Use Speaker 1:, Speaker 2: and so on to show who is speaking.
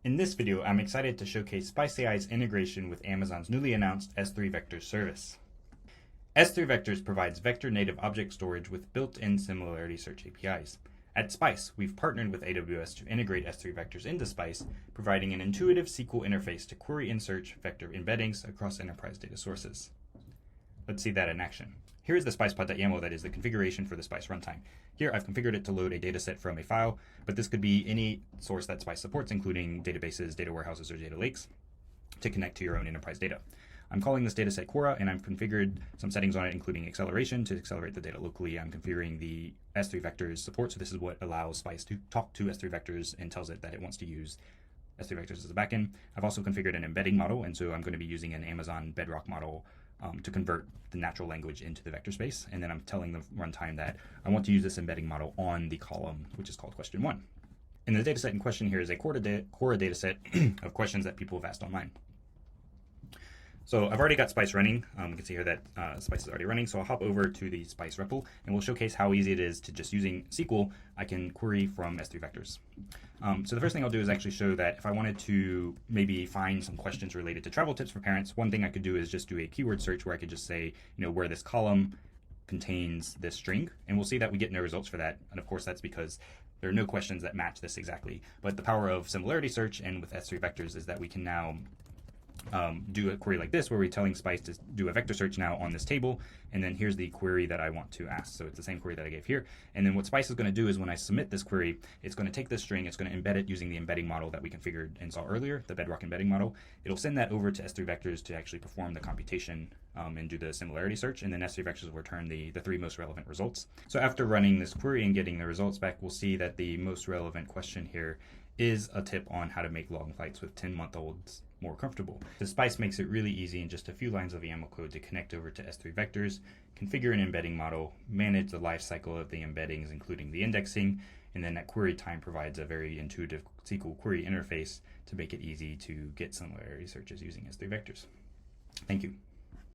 Speaker 1: In this video, I'm excited to showcase Spice.ai's integration with Amazon's newly announced S3 Vectors service. S3 Vectors provides vector-native object storage with built-in similarity search APIs. At Spice, we've partnered with AWS to integrate S3 Vectors into Spice, providing an intuitive SQL interface to query and search vector embeddings across enterprise data sources. Let's see that in action. Here is the Spice.pod.yaml that is the configuration for the Spice runtime. Here I've configured it to load a dataset from a file, but this could be any source that Spice supports, including databases, data warehouses, or data lakes, to connect to your own enterprise data. I'm calling this dataset Quora, and I've configured some settings on it, including acceleration to accelerate the data locally. I'm configuring the S3 Vectors support, so this is what allows Spice to talk to S3 Vectors and tells it that it wants to use S3 Vectors as a backend. I've also configured an embedding model, and so I'm going to be using an Amazon Bedrock model to convert the natural language into the vector space. And then I'm telling the runtime that I want to use this embedding model on the column, which is called question 1. And the dataset in question here is a Quora dataset of questions that people have asked online. So I've already got Spice running. You can see here that Spice is already running. So I'll hop over to the Spice REPL, and we'll showcase how easy it is to just using SQL, I can query from S3 Vectors. So the first thing I'll do is actually show that if I wanted to maybe find some questions related to travel tips for parents, one thing I could do is just do a keyword search where I could just say, where this column contains this string, and we'll see that we get no results for that. And of course, that's because there are no questions that match this exactly. But the power of similarity search and with S3 Vectors is that we can now do a query like this where we're telling Spice to do a vector search now on this table, and then here's the query that I want to ask. So it's the same query that I gave here, and then what Spice is going to do is when I submit this query, it's going to take this string, it's going to embed it using the embedding model that we configured and saw earlier, the Bedrock embedding model. It'll send that over to S3 Vectors to actually perform the computation and do the similarity search, and then S3 Vectors will return the 3 most relevant results. So after running this query and getting the results back, we'll see that the most relevant question here is a tip on how to make long flights with 10-month-olds more comfortable. The Spice makes it really easy in just a few lines of YAML code to connect over to S3 Vectors, configure an embedding model, manage the life cycle of the embeddings, including the indexing, and then at query time provides a very intuitive SQL query interface to make it easy to get similarity searches using S3 Vectors. Thank you.